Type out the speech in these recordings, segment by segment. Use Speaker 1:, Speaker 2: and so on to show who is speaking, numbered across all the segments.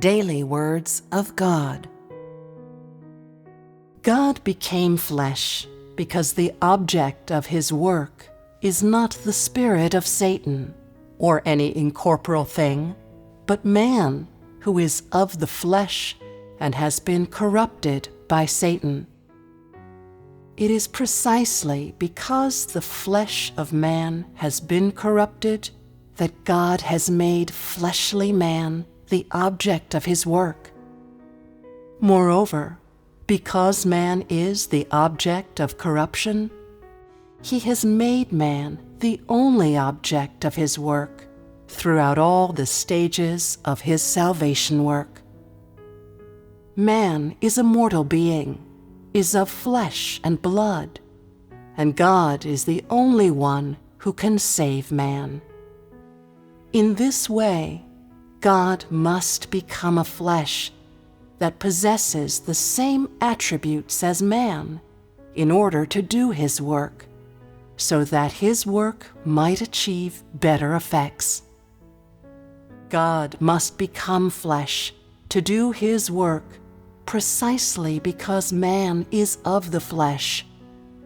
Speaker 1: daily words of God. God became flesh because the object of his work is not the spirit of Satan or any incorporeal thing, but man who is of the flesh and has been corrupted by Satan. It is precisely because the flesh of man has been corrupted that God has made fleshly man the object of his work. Moreover, because man is the object of corruption, he has made man the only object of his work throughout all the stages of his salvation work. Man is a mortal being, is of flesh and blood, and God is the only one who can save man. In this way, God must become a flesh that possesses the same attributes as man in order to do his work, so that his work might achieve better effects. God must become flesh to do his work precisely because man is of the flesh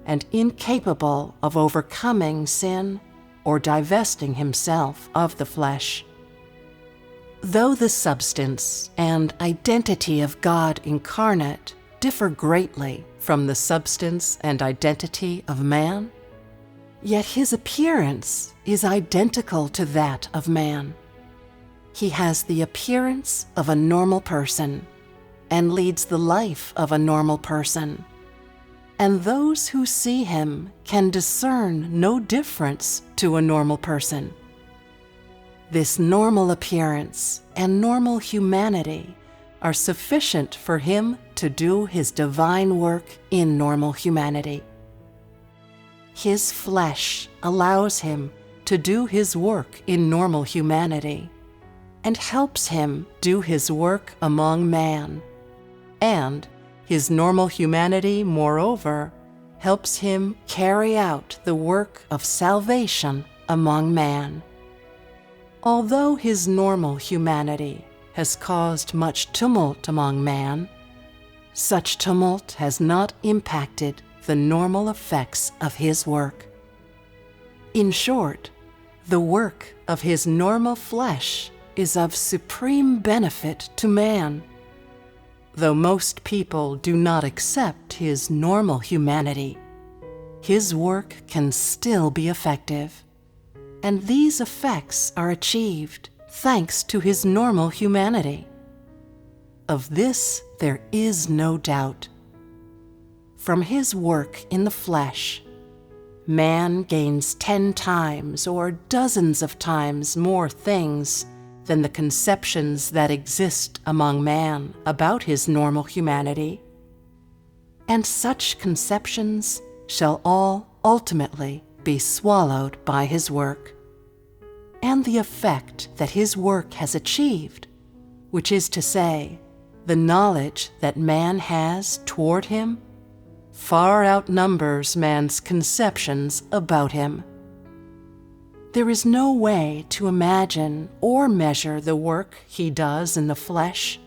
Speaker 1: and incapable of overcoming sin or divesting himself of the flesh. Though the substance and identity of God incarnate differ greatly from the substance and identity of man, yet his appearance is identical to that of man. He has the appearance of a normal person and leads the life of a normal person, and those who see him can discern no difference to a normal person. This normal appearance and normal humanity are sufficient for him to do his divine work in normal humanity. His flesh allows him to do his work in normal humanity and helps him do his work among man, and his normal humanity, moreover, helps him carry out the work of salvation among man. Although his normal humanity has caused much tumult among man, such tumult has not impacted the normal effects of his work. In short, the work of his normal flesh is of supreme benefit to man. Though most people do not accept his normal humanity, his work can still be effective, and these effects are achieved thanks to his normal humanity. Of this there is no doubt. From his work in the flesh, man gains 10 times or dozens of times more things than the conceptions that exist among man about his normal humanity, and such conceptions shall all ultimately be swallowed by his work. And the effect that his work has achieved, which is to say, the knowledge that man has toward him, far outnumbers man's conceptions about him. There is no way to imagine or measure the work he does in the flesh,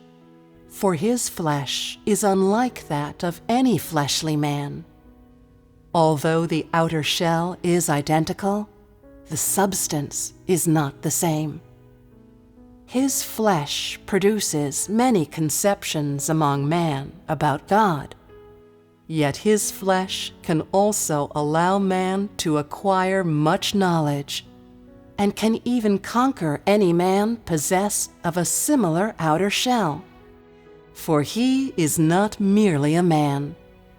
Speaker 1: for his flesh is unlike that of any fleshly man. Although the outer shell is identical, the substance is not the same. His flesh produces many conceptions among man about God, yet his flesh can also allow man to acquire much knowledge and can even conquer any man possessed of a similar outer shell. For he is not merely a man,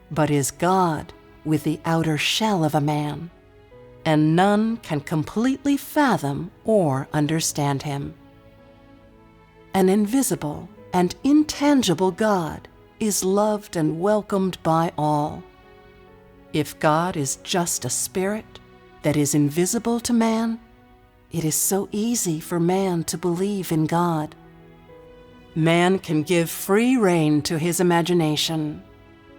Speaker 1: but is God with the outer shell of a man, and none can completely fathom or understand him. An invisible and intangible God is loved and welcomed by all. If God is just a spirit that is invisible to man, it is so easy for man to believe in God. Man can give free rein to his imagination,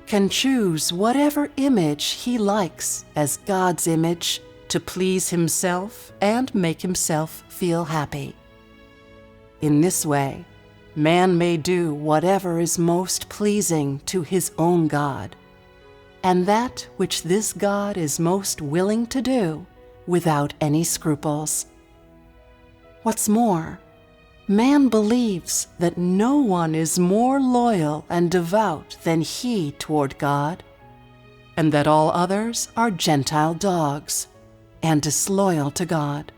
Speaker 1: can choose whatever image he likes as God's image to please himself and make himself feel happy. In this way, man may do whatever is most pleasing to his own God, and that which this God is most willing to do without any scruples. What's more, man believes that no one is more loyal and devout than he toward God, and that all others are Gentile dogs and disloyal to God.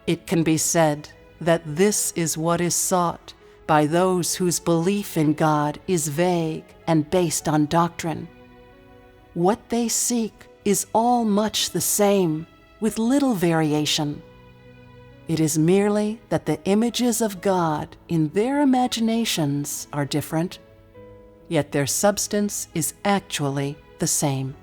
Speaker 1: It can be said that this is what is sought by those whose belief in God is vague and based on doctrine. What they seek is all much the same, with little variation. It is merely that the images of God in their imaginations are different, yet their substance is actually the same.